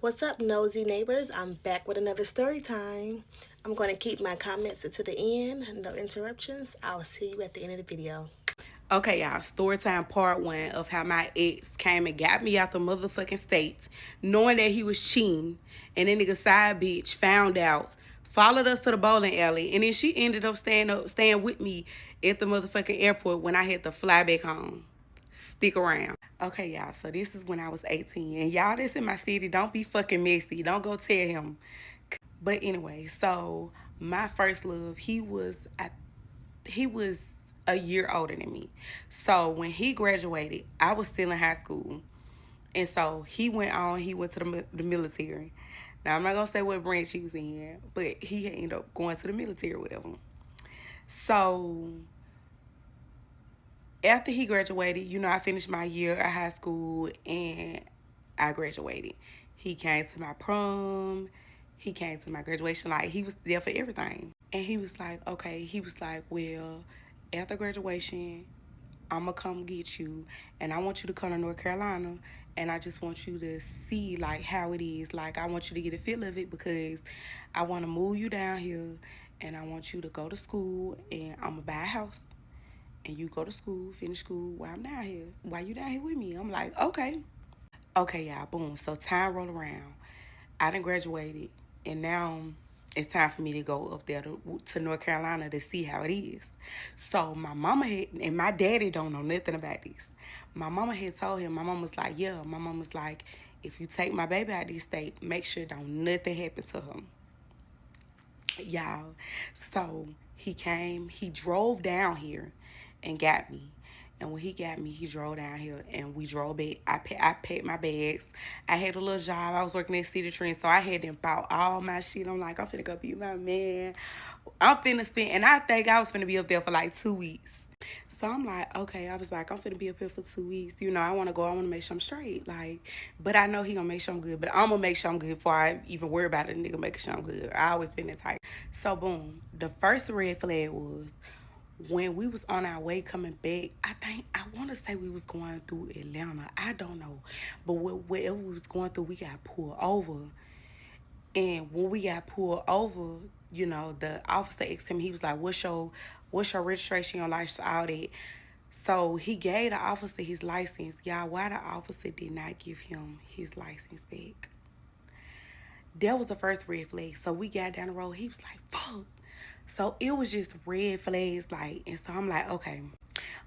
What's up, nosy neighbors? I'm back with another story time. I'm going to keep my comments to the end, no interruptions. I'll see you at the end of the video. Okay, y'all. Story time part one of how my ex came and got me out the motherfucking states, knowing that he was cheating, and then nigga side bitch found out, followed us to the bowling alley, and then she ended up staying with me at the motherfucking airport when I had to fly back home. Stick around. Okay, y'all. So this is when I was 18, and y'all that's in my city, don't be fucking messy. Don't go tell him. But anyway, so my first love, he was a year older than me. So when he graduated, I was still in high school. And so he went to the military. Now, I'm not going to say what branch he was in, but he ended up going to the military with him. So after he graduated, I finished my year at high school and I graduated. He came to my prom. He came to my graduation. Like, he was there for everything. And he was like, okay, he was like, well, after graduation, I'm going to come get you. And I want you to come to North Carolina. And I just want you to see, like, how it is. Like, I want you to get a feel of it because I want to move you down here. And I want you to go to school. And I'm going to buy a house. And you go to school, finish school while I'm down here. While you down here with me. I'm like, okay. Okay, y'all, boom. So time roll around. I done graduated, and now it's time for me to go up there to North Carolina to see how it is. So my mama had, and my daddy don't know nothing about this. My mama had told him, my mama was like, yeah, my mama was like, if you take my baby out of this state, make sure don't nothing happen to him. Y'all. So he drove down here and got me. And when he got me, he drove down here and we drove back. I packed my bags. I had a little job. I was working at City Trend, so I had them bought all my shit. I'm like, I'm finna go be my man. I'm finna spend, and I think I was finna be up there for like 2 weeks. So I'm like, okay, I was like, I'm finna be up here for 2 weeks. I want to go. I want to make sure I'm straight. Like, but I know he gonna make sure I'm good. But I'm gonna make sure I'm good before I even worry about it. Nigga making sure I'm good. I always been that type. So boom, the first red flag was when we was on our way coming back. I want to say we was going through Atlanta. I don't know, but wherever we was going through, we got pulled over. And when we got pulled over, the officer asked him, he was like, what's your registration, your license, all that. So he gave the officer his license. Y'all, why the officer did not give him his license back? That was the first red flag. So we got down the road. He was like, fuck. So it was just red flags, like, and so I'm like, okay.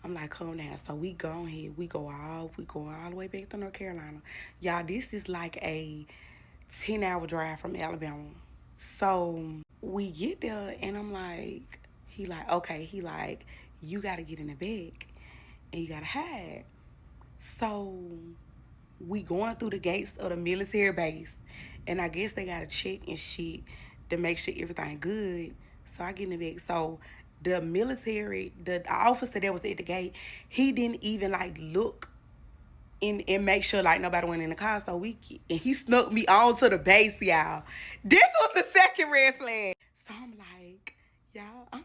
I'm like, calm down. So we go ahead. We going all the way back to North Carolina. Y'all, this is like a 10-hour drive from Alabama. So we get there and I'm like, okay, you gotta get in the back and you gotta hide. So we going through the gates of the military base and I guess they gotta check and shit to make sure everything good. So I get in the back. So the officer that was at the gate, he didn't even like look and make sure like nobody went in the car. So and he snuck me onto the base, y'all. This was the second red flag. So I'm like, y'all, I'm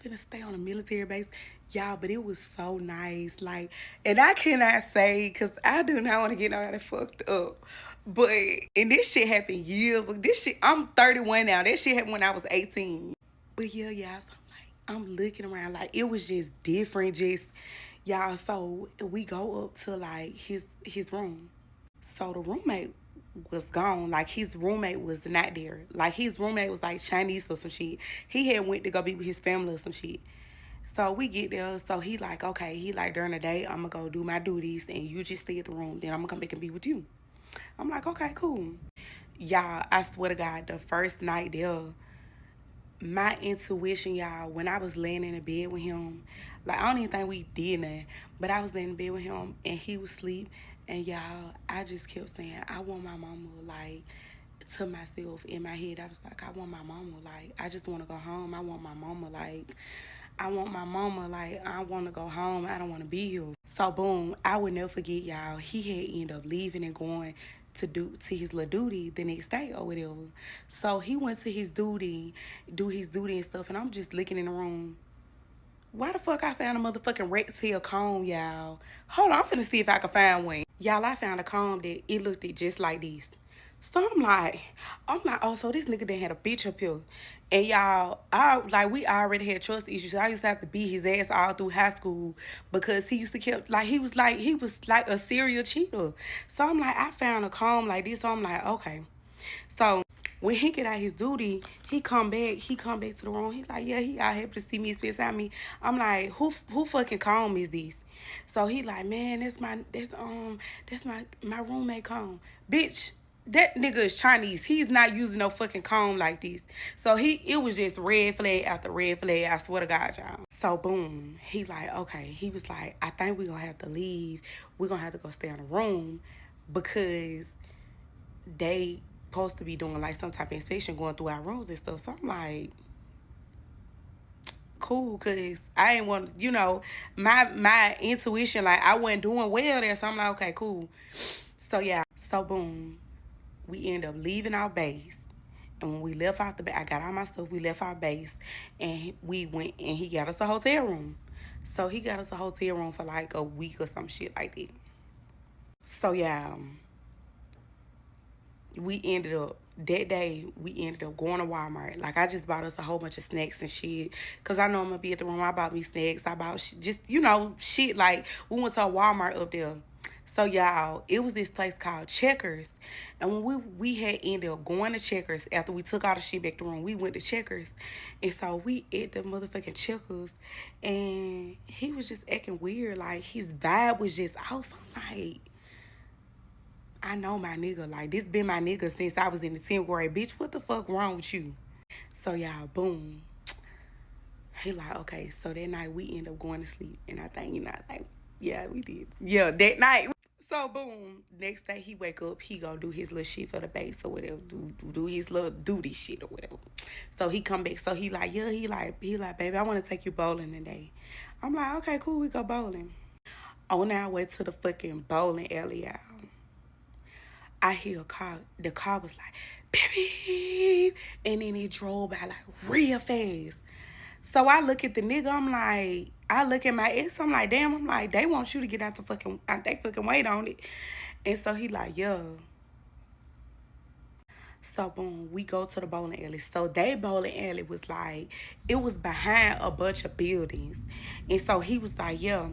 finna stay on a military base. Y'all, but it was so nice. Like, and I cannot say, because I do not want to get nobody fucked up. But, and this shit happened years. I'm 31 now. That shit happened when I was 18. But yeah, so I'm looking around. Like, it was just different. Just, y'all, so we go up to, like, his room. So the roommate was gone. Like, his roommate was not there. Like, his roommate was like Chinese or some shit. He had went to go be with his family or some shit. So we get there. So he like, okay, during the day, I'm gonna go do my duties and you just stay at the room. Then I'm gonna come back and be with you. I'm like, okay, cool. Y'all, I swear to God, the first night there, my intuition, y'all, when I was laying in the bed with him, like, I don't even think we did nothing, but I was laying in bed with him and he was asleep. And y'all, I just kept saying, I want my mama, like, to myself in my head. I was like, I want my mama, like, I just want to go home. I want my mama, like, I want my mama, like, I want to go home. I don't want to be here. So, boom, I would never forget, y'all. He had ended up leaving and going to his little duty the next day or whatever. So he went to his duty, do his duty and stuff, and I'm just looking in the room. Why the fuck I found a motherfucking Rex Hill comb, y'all? Hold on, I'm finna see if I can find one. Y'all, I found a comb that it looked just like this. So I'm like, oh, so this nigga done had a bitch up here. And y'all, we already had trust issues. I used to have to beat his ass all through high school because he used to keep, he was like a serial cheater. So I'm like, I found a calm like this. So I'm like, okay. So when he get out his duty, he come back to the room. He like, yeah, he out happy to see me, spend time with me. I'm like, who fucking calm is this? So he like, man, that's my roommate calm. Bitch, that nigga is Chinese. He's not using no fucking comb like this. So it was just red flag after red flag. I swear to God, y'all. So boom, he like, okay. He was like, I think we gonna have to leave. We gonna have to go stay in a room because they supposed to be doing like some type of inspection going through our rooms and stuff. So I'm like, cool, cause I ain't want, my intuition, like I wasn't doing well there. So I'm like, okay, cool. So yeah, so boom, we end up leaving our base. And when we left out the base, I got all my stuff. We left our base, and we went, and he got us a hotel room. So he got us a hotel room for like a week or some shit like that. So yeah, we ended up going to Walmart. Like, I just bought us a whole bunch of snacks and shit. Because I know I'm going to be at the room. I bought me snacks. I bought shit. Like, we went to a Walmart up there. So, y'all, it was this place called Checkers. And when we had ended up going to Checkers, after we took all the shit back to the room, we went to Checkers. And so we ate the motherfucking Checkers. And he was just acting weird. Like, his vibe was just awesome. Like, I know my nigga. Like, this been my nigga since I was in the 10th grade. Bitch, what the fuck wrong with you? So, y'all, boom. He like, okay. So, that night, we end up going to sleep. And I think, yeah, we did. Yeah, that night. So, boom. Next day, he wake up. He go do his little shit for the base or whatever. Do his little duty shit or whatever. So, he come back. So, he like, yeah, he like, baby, I want to take you bowling today. I'm like, okay, cool. We go bowling. On our way to the fucking bowling alley, y'all, I hear a car. The car was like, beep, beep. And then it drove by like real fast. So I look at the nigga. I look at my ex. I'm like, damn. I'm like, they want you to get out the fucking, they fucking wait on it. And so he like, yeah. So boom, we go to the bowling alley. So they bowling alley was like, it was behind a bunch of buildings. And so he was like, yeah.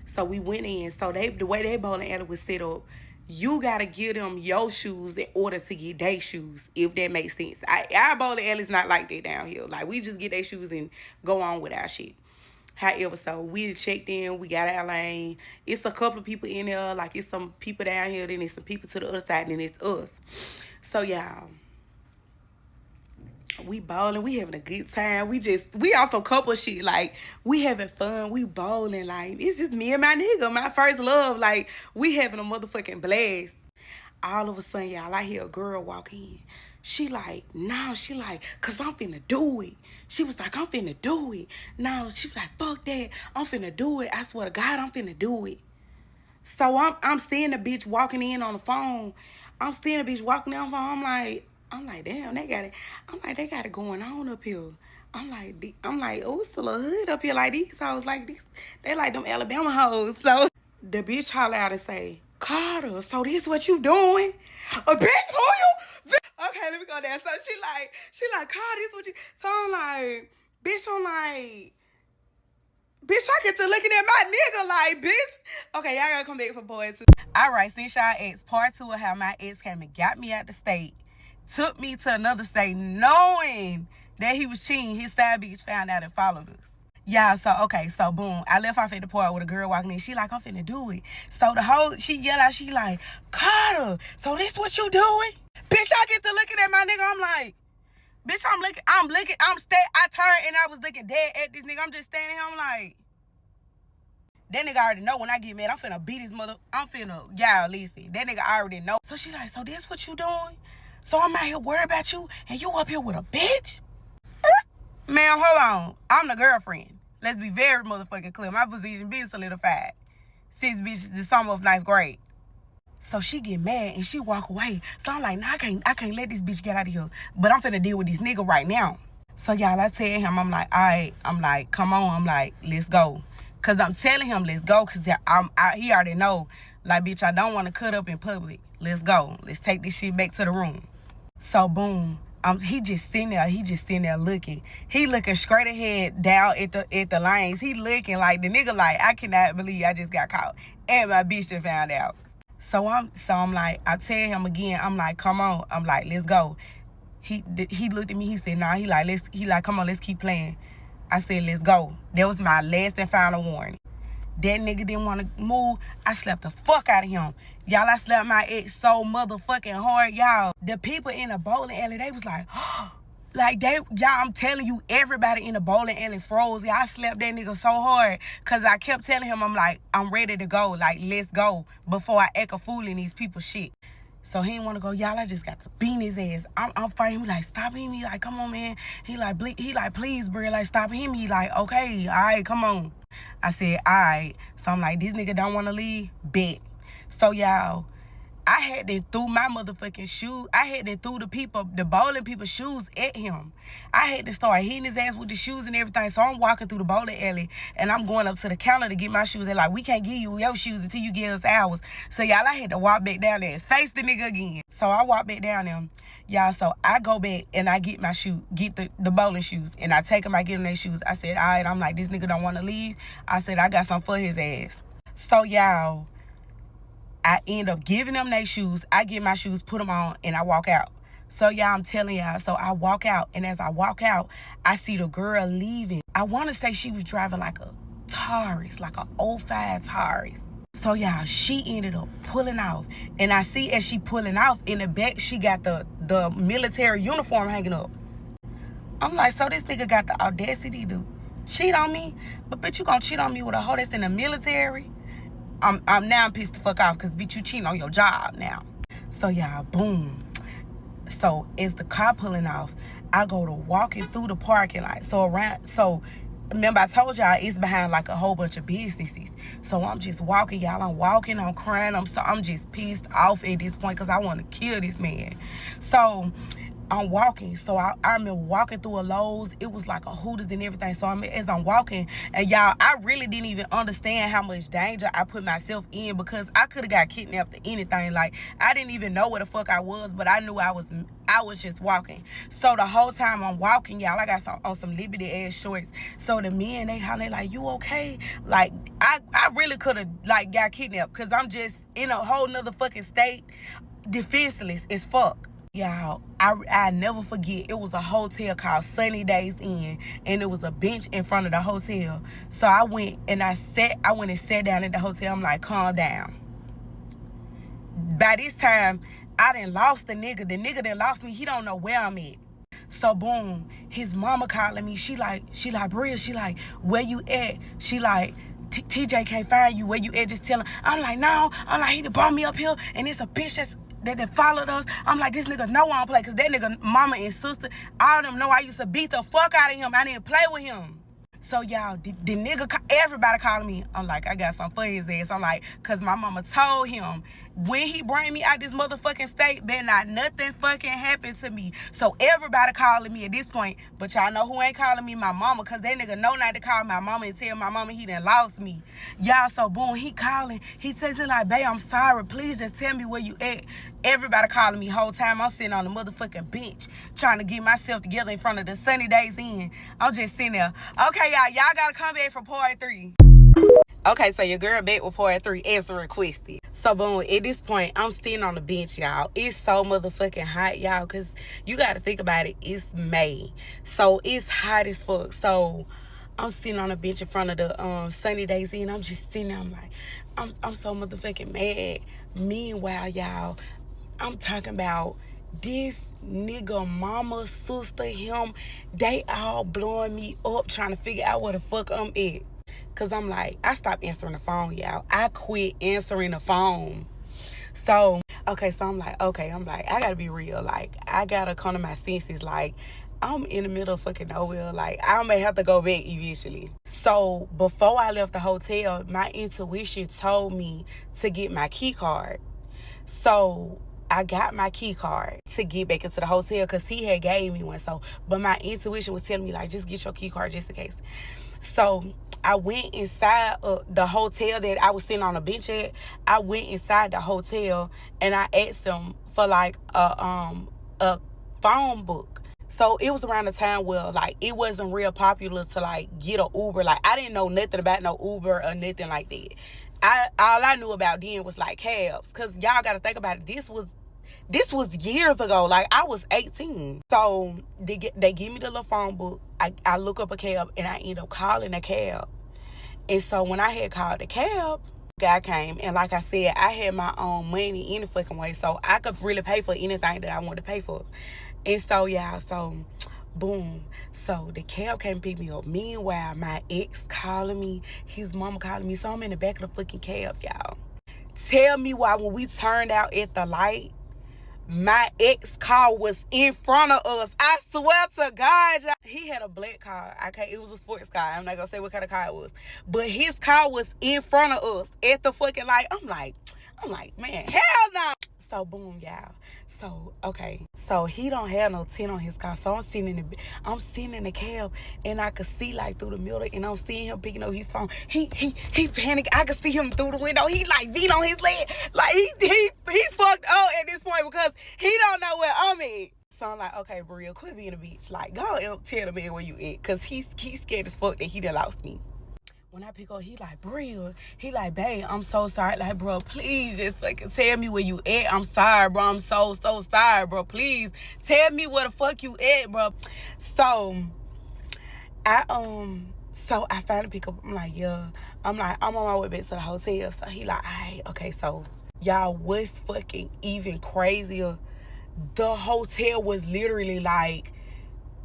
So we went in. So the way they bowling alley was set up, you gotta give them your shoes in order to get their shoes, if that makes sense. Our bowling alley's not like that down here. Like, we just get their shoes and go on with our shit. However, so we checked in, we got our lane. It's a couple of people in there. Like, it's some people down here, then it's some people to the other side, then it's us. So, y'all, we bowling, we having a good time. We also couple shit. Like, we having fun, we bowling. Like, it's just me and my nigga, my first love. Like, we having a motherfucking blast. All of a sudden, y'all, I hear a girl walk in. She like, no, she like, cause I'm finna do it. She was like, I'm finna do it. No, she was like, fuck that, I'm finna do it. I swear to God, I'm finna do it. So I'm seeing the bitch walking in on the phone. I'm seeing the bitch walking in on the phone. I'm like, damn, they got it. I'm like, they got it going on up here. I'm like, oh, it's a little hood up here like these hoes. Like, these, they like them Alabama hoes. So the bitch holler out and say, Carter, so this what you doing? A bitch, who you? Okay, let me go down. So she like, Carter, this what you? So I'm like, bitch, bitch, I get to looking at my nigga like, bitch. Okay, y'all gotta come back for boys too. All right, since y'all ex, part 2 of how my ex came and got me out the state, took me to another state knowing that he was cheating. His side bitch found out and followed us. Yeah, so boom. I left off at the park with a girl walking in. She like, I'm finna do it. So she yell out, she like, Carter, so this what you doing? Bitch, I get to looking at my nigga. I'm like, bitch, I turned and I was looking dead at this nigga. I'm just standing here. I'm like, that nigga already know when I get mad, I'm finna beat his mother. Y'all listen. That nigga already know. So she like, so this what you doing? So I'm out here worried about you and you up here with a bitch? Ma'am, hold on. I'm the girlfriend. Let's be very motherfucking clear. My position been solidified since bitch the summer of 9th grade. So she get mad and she walk away. So I'm like, nah, I can't let this bitch get out of here. But I'm finna deal with this nigga right now. So y'all, I tell him, I'm like, all right. I'm like, come on. I'm like, let's go. Cause I'm telling him, let's go. Cause he already know. Like, bitch, I don't want to cut up in public. Let's go. Let's take this shit back to the room. So boom, he just sitting there. He just sitting there looking. He looking straight ahead down at the lanes. He looking like the nigga like, I cannot believe I just got caught and my bitch just found out. So I'm like, I tell him again. I'm like, come on. I'm like, let's go. He looked at me. He said, nah. He like, come on, let's keep playing. I said, let's go. That was my last and final warning. That nigga didn't want to move. I slapped the fuck out of him. Y'all, I slapped my ex so motherfucking hard, y'all. The people in the bowling alley, they was like, y'all, I'm telling you, everybody in the bowling alley froze. Y'all, I slapped that nigga so hard because I kept telling him, I'm like, I'm ready to go. Like, let's go before I act a fool in these people's shit. So he didn't want to go. Y'all, I just got to beat his ass. I'm fighting. He like, stop hitting me. Like, come on, man. He like, please, bro. Like, stop hitting me. Like, okay, all right, come on. I said, all right. So I'm like, this nigga don't want to leave? Bet. So, y'all, I had to threw my motherfucking shoe. I had to threw the bowling people's shoes at him. I had to start hitting his ass with the shoes and everything. So I'm walking through the bowling alley and I'm going up to the counter to get my shoes. They're like, we can't give you your shoes until you give us ours. So y'all, I had to walk back down there and face the nigga again. So I walk back down there. Y'all, so I go back and I get my shoe, get the bowling shoes. And I take them, I get them their shoes. I said, all right, I'm like, this nigga don't want to leave. I said, I got something for his ass. So y'all, I end up giving them their shoes. I get my shoes, put them on, and I walk out. So, y'all, I'm telling y'all. So, I walk out, and as I walk out, I see the girl leaving. I want to say she was driving like a Taurus, like a 05 Taurus. So, y'all, she ended up pulling off. And I see as she pulling off, in the back, she got the military uniform hanging up. I'm like, so this nigga got the audacity to cheat on me? But, bitch, you gonna cheat on me with a hoe that's in the military? I'm now pissed the fuck off because, bitch, you cheating on your job now. So, y'all, boom. So, as the car pulling off, I go to walking through the parking lot. So, remember I told y'all it's behind like a whole bunch of businesses. So, I'm just walking, y'all. I'm walking, I'm crying. I'm just pissed off at this point because I want to kill this man. So, I'm walking. So I remember walking through a Lowe's. It was like a Hooters and everything. So as I'm walking, and y'all, I really didn't even understand how much danger I put myself in because I could have got kidnapped or anything. Like, I didn't even know where the fuck I was, but I knew I was just walking. So the whole time I'm walking, y'all, I got on some Liberty ass shorts. So the men, they holler like, you okay? Like, I really could have like got kidnapped because I'm just in a whole nother fucking state, defenseless as fuck. Y'all, I never forget, it was a hotel called Sunny Days Inn, and it was a bench in front of the hotel. So I went and sat down at the hotel. I'm like, calm down. By this time, I done lost the nigga. The nigga done lost me. He don't know where I'm at. So boom, his mama calling me. She like, Bria, she like, where you at? She like, TJ can't find you. Where you at? Just tell him. I'm like, no. I'm like, he done brought me up here, and it's a bitch that followed us. I'm like, this nigga know I don't play, because that nigga mama and sister, all of them know I used to beat the fuck out of him. I didn't play with him. So, y'all, the nigga, everybody calling me. I'm like, I got something for his ass. I'm like, because my mama told him, when he bring me out this motherfucking state, better not nothing fucking happen to me. So, everybody calling me at this point. But y'all know who ain't calling me? My mama. Because that nigga know not to call my mama and tell my mama he done lost me. Y'all, so boom, he calling. He texting like, babe, I'm sorry. Please just tell me where you at. Everybody calling me whole time. I'm sitting on the motherfucking bench trying to get myself together in front of the Sunny Days Inn. I'm just sitting there. Okay, y'all gotta come back for part 3. Okay, so your girl back with part 3 as requested. So boom, at this point, I'm sitting on the bench, y'all. It's so motherfucking hot, y'all, because you gotta think about it. It's May. So it's hot as fuck. So I'm sitting on a bench in front of the Sunny Days Inn. I'm just sitting there. I'm like, I'm so motherfucking mad. Meanwhile, y'all, I'm talking about this nigga, mama, sister, him, they all blowing me up trying to figure out where the fuck I'm at. Because I'm like, I stopped answering the phone, y'all. I quit answering the phone. So, okay, so I'm like, I got to be real. Like, I got to come to my senses. Like, I'm in the middle of fucking nowhere. Like, I may have to go back eventually. So, before I left the hotel, my intuition told me to get my key card. So, I got my key card to get back into the hotel because he had gave me one. So, but my intuition was telling me, like, just get your key card just in case. So, I went inside the hotel that I was sitting on a bench at. I went inside the hotel and I asked them for like a phone book. So it was around the time where like it wasn't real popular to like get an Uber. Like I didn't know nothing about no Uber or nothing like that. All I knew about then was like cabs. Cause y'all gotta think about it. This was years ago. Like I was 18. So they give me the little phone book. I look up a cab and I end up calling a cab. And so when I had called the cab, guy came, and like I said, I had my own money any fucking way, so I could really pay for anything that I wanted to pay for. And so y'all, so boom, so the cab came pick me up. Meanwhile, my ex calling me, his mama calling me, so I'm in the back of the fucking cab, y'all. Tell me why when we turned out at the light, my ex car was in front of us. I swear to God, y'all. He had a black car. It was a sports car. I'm not gonna say what kind of car it was. But his car was in front of us at the fucking light. I'm like, man, hell no. So boom, y'all. So okay. So he don't have no tint on his car. So I'm sitting in the cab, and I could see like through the mirror, and I'm seeing him picking up his phone. He panicked. I could see him through the window. He like beat on his leg. Like he fucked up at this point because he don't know where I'm at. So I'm like, okay, Bria, quit being a bitch. Like, go and tell the man where you at. Cause he's scared as fuck that he done lost me. When I pick up, he like, Bria. He like, babe, I'm so sorry. Like, bro, please just fucking tell me where you at. I'm sorry, bro. I'm so sorry, bro. Please tell me where the fuck you at, bro. So I finally pick up. I'm like, yeah. I'm like, I'm on my way back to the hotel. So he like, alright, okay. So y'all, what's fucking even crazier? The hotel was literally like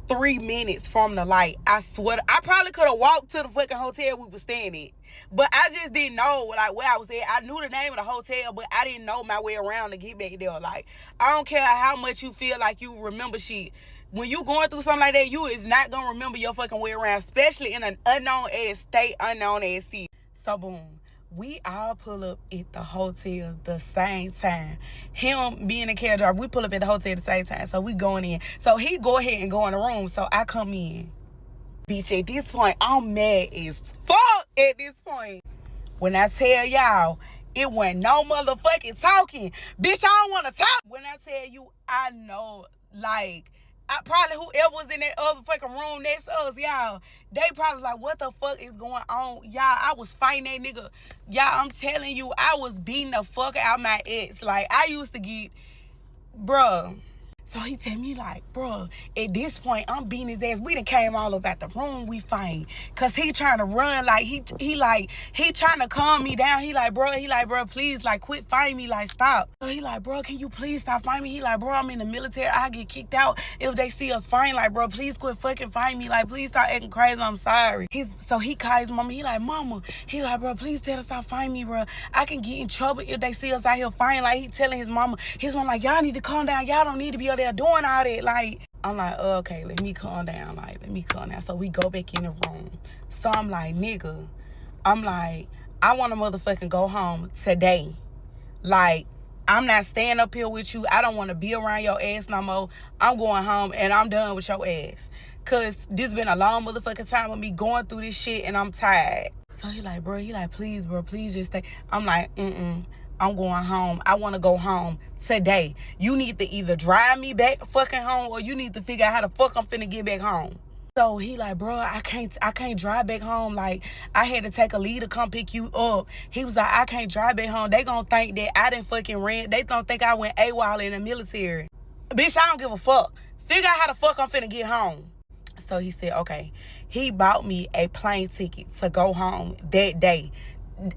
3 minutes from the light. I swear, I probably could have walked to the fucking hotel we were staying at, but I just didn't know like where I was at. I knew the name of the hotel, but I didn't know my way around to get back there. Like, I don't care how much you feel like you remember shit. When you going through something like that, you is not gonna remember your fucking way around, especially in an unknown ass state, unknown ass city. So boom, we all pull up at the hotel the same time. Him being a cab driver, we pull up at the hotel the same time. So we going in. So he go ahead and go in the room. So I come in. Bitch, at this point, I'm mad as fuck at this point. When I tell y'all, it wasn't no motherfucking talking. Bitch, I don't want to talk. When I tell you, I know, like, probably whoever was in that other fucking room next to us, y'all, they probably was like, what the fuck is going on? Y'all, I was fighting that nigga. Y'all, I'm telling you, I was beating the fuck out my ex. Like, I used to get, bruh. So he tell me like, bruh, at this point, I'm beating his ass. We done came all up at the room, we fighting. Cause he trying to run, like, he trying to calm me down. He like, bro, please, like, quit fighting me, like, stop. So he like, bro, can you please stop fighting me? He like, bro, I'm in the military, I get kicked out if they see us fighting. Like, bro, please quit fucking fighting me. Like, please stop acting crazy, I'm sorry. So he calls his mama, he like, mama, he like, bro, please tell us stop fighting me, bro. I can get in trouble if they see us out here fighting. Like, he telling his mama like, y'all need to calm down. Y'all don't need to be out there doing all that. Like, I'm like, oh, okay, let me calm down. Like, let me calm down. So we go back in the room. So I'm like, nigga, I want to motherfucking go home today. Like, I'm not staying up here with you. I don't want to be around your ass no more. I'm going home and I'm done with your ass. Cause this been a long motherfucking time with me going through this shit and I'm tired. So he like, bro, please, bro, please just stay. I'm like, I'm going home. I want to go home today. You need to either drive me back fucking home or you need to figure out how the fuck I'm finna get back home. So he like, bro, I can't drive back home. Like, I had to take a lead to come pick you up. He was like, I can't drive back home. They gonna think that I didn't fucking rent. They gonna think I went AWOL in the military. Bitch, I don't give a fuck. Figure out how the fuck I'm finna get home. So he said, okay. He bought me a plane ticket to go home that day.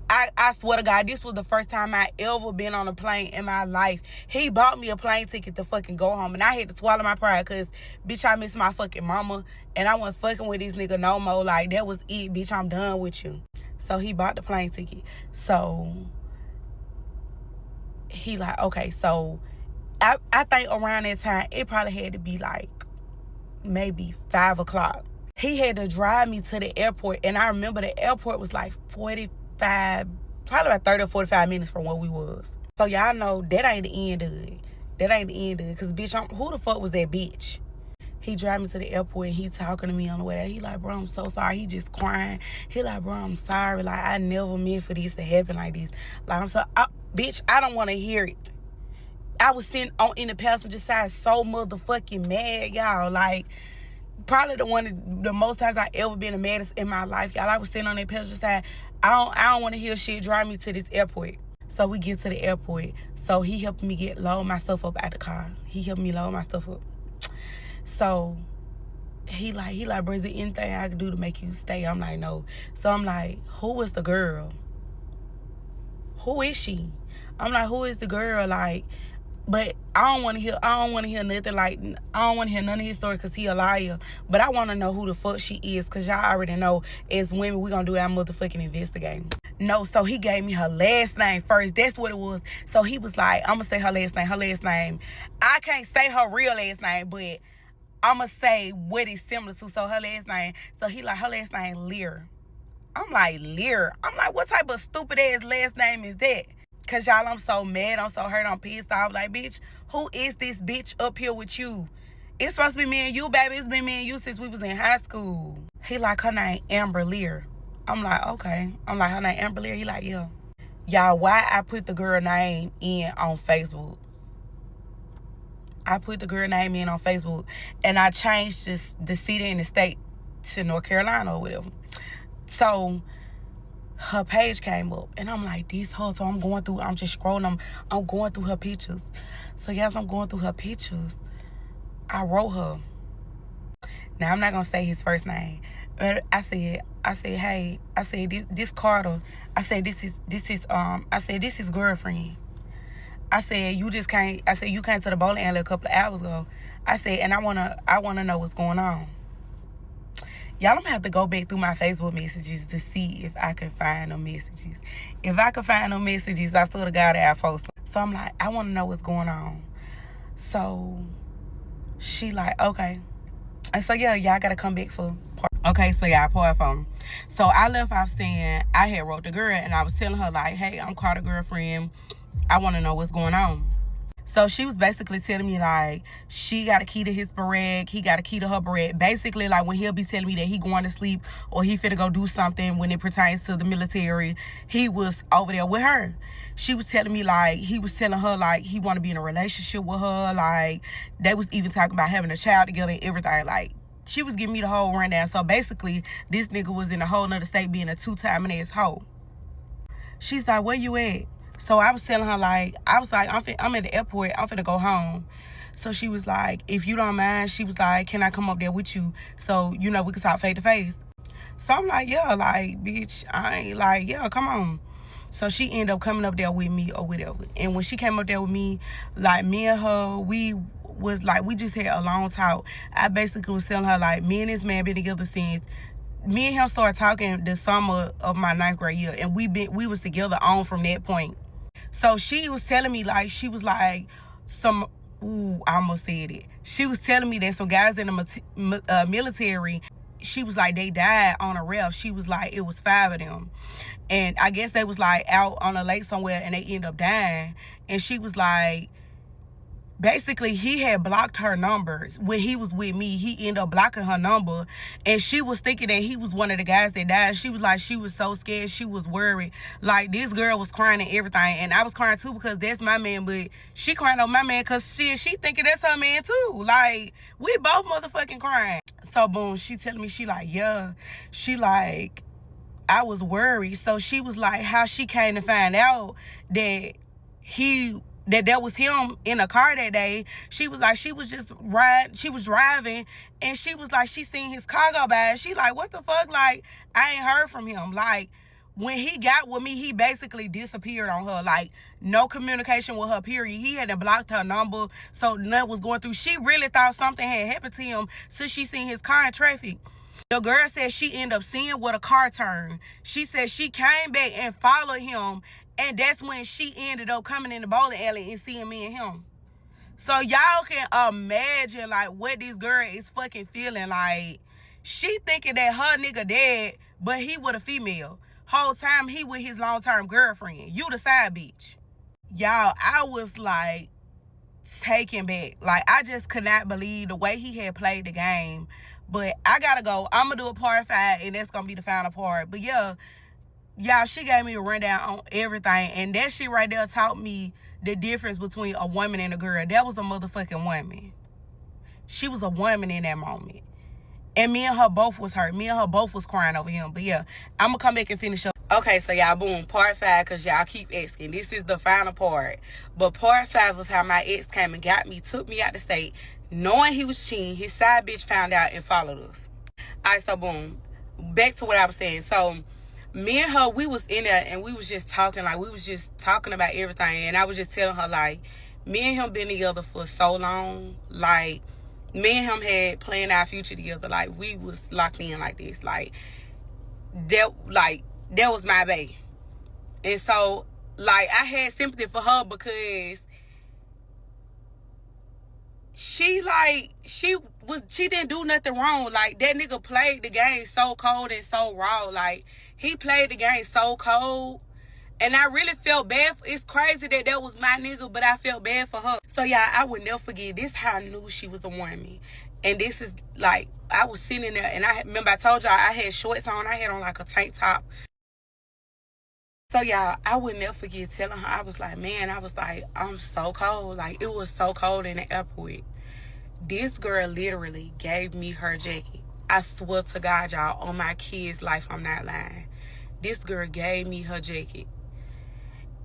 I swear to God, this was the first time I ever been on a plane in my life. He bought me a plane ticket to fucking go home. And I had to swallow my pride because, bitch, I miss my fucking mama. And I wasn't fucking with this nigga no more. Like, that was it, bitch. I'm done with you. So he bought the plane ticket. So he like, okay, so I think around that time, it probably had to be like maybe 5 o'clock. He had to drive me to the airport. And I remember the airport was like probably about 30 or 45 minutes from where we was. So y'all know that ain't the end of it. That ain't the end of it. Cause bitch, who the fuck was that bitch? He drive me to the airport and he talking to me on the way there. He like, bro, I'm so sorry. He just crying. He like, bro, I'm sorry. Like, I never meant for this to happen like this. Like, bitch, I don't want to hear it. I was sitting on in the passenger side so motherfucking mad, y'all. Like, probably the most times I ever been the maddest in my life, y'all. I was sitting on that passenger side. I don't want to hear shit drive me to this airport. So we get to the airport. So he helped me load my stuff up out the car. He helped me load my stuff up. So he like, bro, is there anything I can do to make you stay? I'm like, no. So I'm like, who is the girl? Who is she? I'm like, who is the girl? Like, but I don't want to hear nothing. Like, I don't want to hear none of his story because he a liar. But I want to know who the fuck she is, because y'all already know, as women, we gonna do our motherfucking investigating. No, so he gave me her last name first. That's what it was. So he was like, I'm gonna say her last name. Her last name, I can't say her real last name, but I'm gonna say what it's similar to. So her last name, so he like, her last name Lear. I'm like, Lear? I'm like, what type of stupid ass last name is that? Cause y'all, I'm so mad, I'm so hurt, I'm pissed off. Like, bitch, who is this bitch up here with you? It's supposed to be me and you, baby. It's been me and you since we was in high school. He like, her name Amber Lear. I'm like, okay. I'm like, her name Amber Lear? He like, yeah. Y'all, why I put the girl name in on Facebook? I put the girl name in on Facebook, and I changed the city and the state to North Carolina or whatever. So her page came up, and I'm like, this her. So I'm just scrolling, I'm going through her pictures. So yes, I'm going through her pictures. I wrote her. Now I'm not gonna say his first name, but I said, hey, I said, this Carter. I said, this is girlfriend. I said, you came to the bowling alley a couple of hours ago. I said, and I wanna know what's going on. Y'all, I'm gonna have to go back through my Facebook messages to see if I can find them messages. If I can find them messages, I swear to God I'll post them. So I'm like, I want to know what's going on. So she like, okay. And so, yeah, y'all got to come back for part. Okay, so y'all, part phone. So I left off saying I had wrote the girl, and I was telling her, like, hey, I'm Carter girlfriend. I want to know what's going on. So she was basically telling me, like, she got a key to his barrage, he got a key to her barrage. Basically, like, when he'll be telling me that he going to sleep or he finna go do something when it pertains to the military, he was over there with her. She was telling me, like, he was telling her, like, he want to be in a relationship with her. Like, they was even talking about having a child together and everything. Like, she was giving me the whole rundown. So basically, this nigga was in a whole nother state being a two-timing ass hoe. She's like, where you at? So I was telling her, like, I'm at the airport. I'm finna go home. So she was like, if you don't mind, she was like, can I come up there with you? So, you know, we can talk face to face. So I'm like, yeah, like, bitch, I ain't like, yeah, come on. So she ended up coming up there with me or whatever. And when she came up there with me, like, me and her, we just had a long talk. I basically was telling her, like, me and this man been together since me and him started talking the summer of my 9th grade year. And we was together on from that point. So she was telling me, like, she was like, I almost said it. She was telling me that some guys in the military, she was like, they died on a raft. She was like, it was 5 of them. And I guess they was like out on a lake somewhere and they ended up dying. And she was like, basically, he had blocked her numbers. When he was with me, he ended up blocking her number. And she was thinking that he was one of the guys that died. She was like, she was so scared. She was worried. Like, this girl was crying and everything. And I was crying too because that's my man. But she crying on my man because she thinking that's her man too. Like, we both motherfucking crying. So, boom, she telling me, she like, yeah. She like, I was worried. So she was like, how she came to find out that that was him in a car that day. She was like, she was driving, and she was like, she seen his car go by, and she like, what the fuck? Like, I ain't heard from him. Like, when he got with me, he basically disappeared on her. Like, no communication with her, period. He had blocked her number, so nothing was going through. She really thought something had happened to him since she seen his car in traffic. The girl said she ended up seeing what a car turned. She said she came back and followed him, and that's when she ended up coming in the bowling alley and seeing me and him. So y'all can imagine, like, what this girl is fucking feeling. Like, she thinking that her nigga dead, but he with a female. Whole time he with his long-term girlfriend. You the side bitch. Y'all, I was like taken back. Like, I just could not believe the way he had played the game. But I gotta go. I'm gonna do a part 5, and that's gonna be the final part. But yeah, Y'all, she gave me a rundown on everything. And that shit right there taught me the difference between a woman and a girl. That was a motherfucking woman. She was a woman in that moment. And me and her both was hurt. Me and her both was crying over him. But yeah, I'm going to come back and finish up. Okay, so y'all, boom, part 5, because y'all keep asking. This is the final part. But part 5 of how my ex came and got me, took me out the state, knowing he was cheating. His side bitch found out and followed us. All right, so boom, back to what I was saying. So me and her, we was in there and we was just talking, like we was just talking about everything. And I was just telling her, like, me and him been together for so long. Like, me and him had planned our future together. Like, we was locked in like this. Like, that was my bae. And so, like, I had sympathy for her because she didn't do nothing wrong. Like, that nigga played the game so cold and so raw. Like, he played the game so cold. And I really felt bad. It's crazy that was my nigga, but I felt bad for her. So, yeah, I would never forget. This how I knew she was a woman. And this is, like, I was sitting there, and I remember I told y'all I had shorts on. I had on, like, a tank top. So, y'all, I would never forget telling her. I was like, man, I'm so cold. Like, it was so cold in the airport. This girl literally gave me her jacket. I swear to God, y'all, on my kid's life, I'm not lying. This girl gave me her jacket.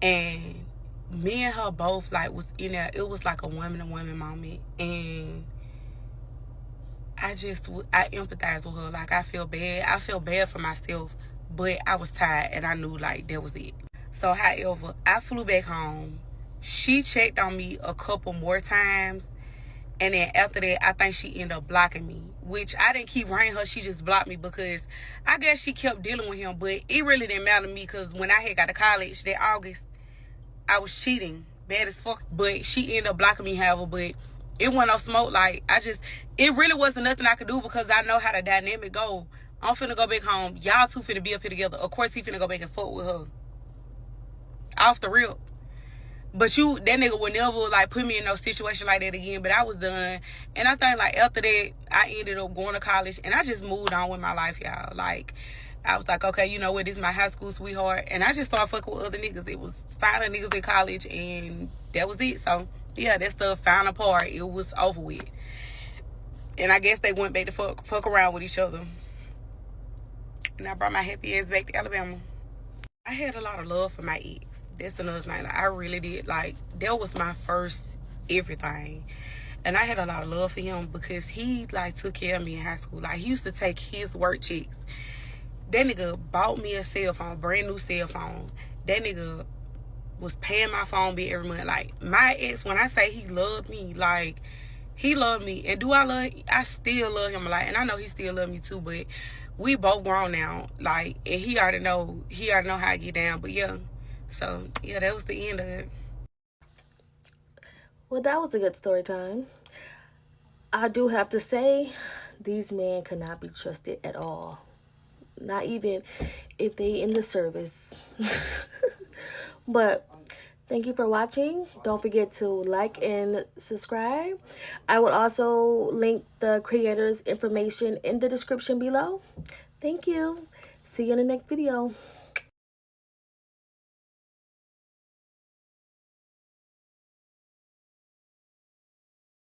And me and her both, like, was in there. It was like a woman-to-woman moment. And I empathize with her. Like, I feel bad. I feel bad for myself. But I was tired, and I knew, like, that was it. So, however, I flew back home. She checked on me a couple more times. And then after that, I think she ended up blocking me. Which I didn't keep writing her. She just blocked me because I guess she kept dealing with him. But it really didn't matter to me because when I had got to college that August, I was cheating. Bad as fuck. But she ended up blocking me, however. But it wasn't no smoke. Like, it really wasn't nothing I could do because I know how the dynamic go. I'm finna go back home. Y'all two finna be up here together. Of course, he finna go back and fuck with her. Off the rip. But that nigga would never, like, put me in no situation like that again. But I was done. And I think, like, after that, I ended up going to college. And I just moved on with my life, y'all. Like, I was like, okay, you know what? This is my high school sweetheart. And I just started fucking with other niggas. It was finding niggas in college. And that was it. So, yeah, that's the final part. It was over with. And I guess they went back to fuck around with each other. And I brought my happy ass back to Alabama. I had a lot of love for my ex. That's another thing. Like, I really did. Like, that was my first everything. And I had a lot of love for him because he, like, took care of me in high school. Like, he used to take his work checks. That nigga bought me a cell phone, brand new cell phone. That nigga was paying my phone bill every month. Like, my ex, when I say he loved me, like, he loved me. And I still love him a lot. And I know he still love me too, but we both grown now. Like, and he already know how I get down. But yeah. So, yeah, that was the end of it. Well, that was a good story time. I do have to say, these men cannot be trusted at all. Not even if they in the service. But thank you for watching. Don't forget to like and subscribe. I will also link the creator's information in the description below. Thank you. See you in the next video.